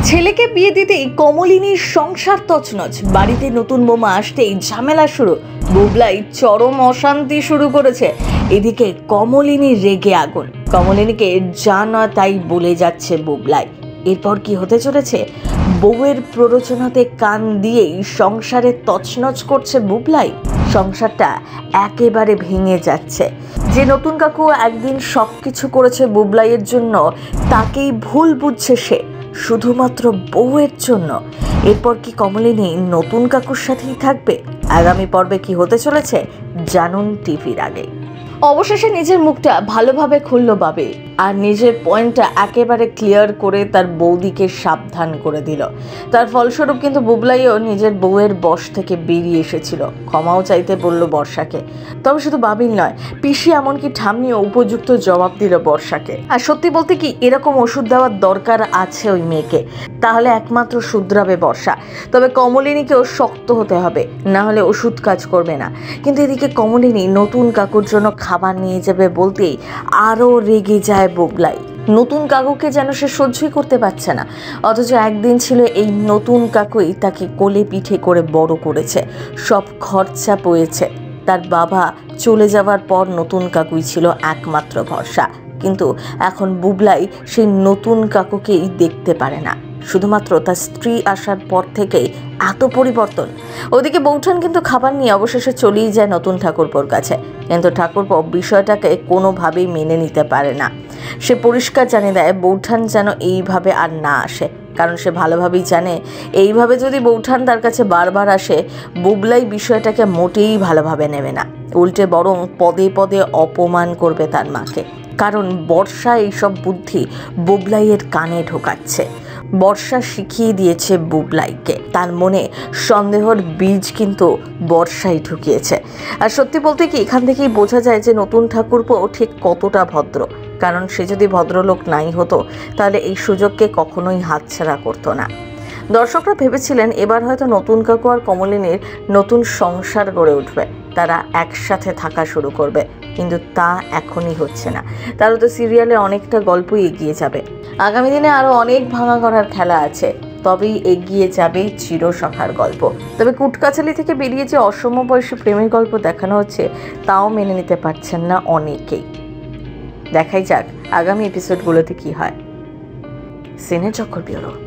ছেলেকে বিয়ে দিতেই কমলিনীর সংসার তছনছ। বাড়িতে নতুন বোমা আসতেই ঝামেলা শুরু। বুবলাই চরম অশান্তি শুরু করেছে। এদিকে কমলিনী রেগে আগুন। কমলিনীকে যা নয় তাই বলে যাচ্ছে বুবলাই। এরপর কি হতে চলেছে? বউয়ের প্ররোচনাতে কান দিয়েই সংসারে তছনছ করছে বুবলাই। সংসারটা একেবারে ভেঙে যাচ্ছে। যে নতুন কাকু একদিন সবকিছু করেছে বুবলাইয়ের জন্য, তাকেই ভুল বুঝছে সে, শুধুমাত্র বউয়ের জন্য। এরপর কি কমলিনী নতুন কাকুর সাথেই থাকবে? আগামী পর্বে কি হতে চলেছে জানুন টিভির আগে। অবশেষে নিজের মুখটা ভালোভাবে খুলল বাবি, আর নিজের পয়েন্টটা একেবারে ক্লিয়ার করে তার বৌদিকে সাবধান করে দিল। তার ফলস্বরূপ কিন্তু বুবলাইও নিজের বউয়ের বশ থেকে বেরিয়ে এসেছিল। ক্ষমাও চাইতে বলল বর্ষাকে। তবে শুধু বাবিল নয়, পিসি এমনকি ঠাম্মিও উপযুক্ত জবাব দিল বর্ষাকে। আর সত্যি বলতে কি, এরকম ওষুধ দেওয়ার দরকার আছে ওই মেয়েকে, তাহলে একমাত্র শুধরাবে বর্ষা। তবে কমলিনীকেও শক্ত হতে হবে, না হলে ওষুধ কাজ করবে না। কিন্তু এদিকে কমলিনী নতুন কাকুর জন্য খাবার নিয়ে যাবে বলতেই আরও রেগে যায় বুবলাই। নতুন কাকুকে যেন সে সহ্যই করতে পারছে না। অথচ একদিন ছিল এই নতুন কাকুই তাকে কোলে পিঠে করে বড় করেছে, সব খরচা বয়েছে। তার বাবা চলে যাওয়ার পর নতুন কাকুই ছিল একমাত্র ভরসা। কিন্তু এখন বুবলাই সেই নতুন কাকুকেই দেখতে পারে না। শুধুমাত্র তার স্ত্রী আসার পর থেকেই এত পরিবর্তন। ওদিকে বৌঠান কিন্তু খাবার নিয়ে অবশেষে চলেই যায় নতুন ঠাকুরপোর কাছে। কিন্তু ঠাকুরপো বিষয়টাকে কোনোভাবেই মেনে নিতে পারে না। সে পরিষ্কার জানিয়ে দেয় বৌঠান যেন এইভাবে আর না আসে, কারণ সে ভালোভাবেই জানে এইভাবে যদি বৌঠান তার কাছে বারবার আসে, বুবলাই বিষয়টাকে মোটেই ভালোভাবে নেবে না। উল্টে বরং পদে পদে অপমান করবে তার মাকে। কারণ বর্ষা এইসব বুদ্ধি বুবলাইয়ের কানে ঢোকাচ্ছে। বর্ষা শিখিয়ে দিয়েছে বুবলাইকে। তার মনে সন্দেহর বীজ কিন্তু বর্ষাই ঢুকিয়েছে। আর সত্যি বলতে কি, এখান থেকেই বোঝা যায় যে নতুন ঠাকুরপো ঠিক কতটা ভদ্র। কারণ সে যদি ভদ্রলোক নাই হতো, তাহলে এই সুযোগকে কখনোই হাতছাড়া করতো না। দর্শকরা ভেবেছিলেন এবার হয়তো নতুন কাকু আর কমলিনীর নতুন সংসার গড়ে উঠবে, তারা একসাথে থাকা শুরু করবে। কিন্তু তা এখনই হচ্ছে না। তারা তো সিরিয়ালে অনেকটা গল্পই এগিয়ে যাবে। আগামী দিনে আরও অনেক ভাঙা করার খেলা আছে, তবেই এগিয়ে যাবে চিরসখার গল্প। তবে কুটকাচালি থেকে বেরিয়ে যে অসমবয়সী প্রেমের গল্প দেখানো হচ্ছে, তাও মেনে নিতে পারছেন না অনেকেই। দেখাই যাক আগামী এপিসোডগুলোতে কি হয়। সিনে চক্কর ব্যুরো।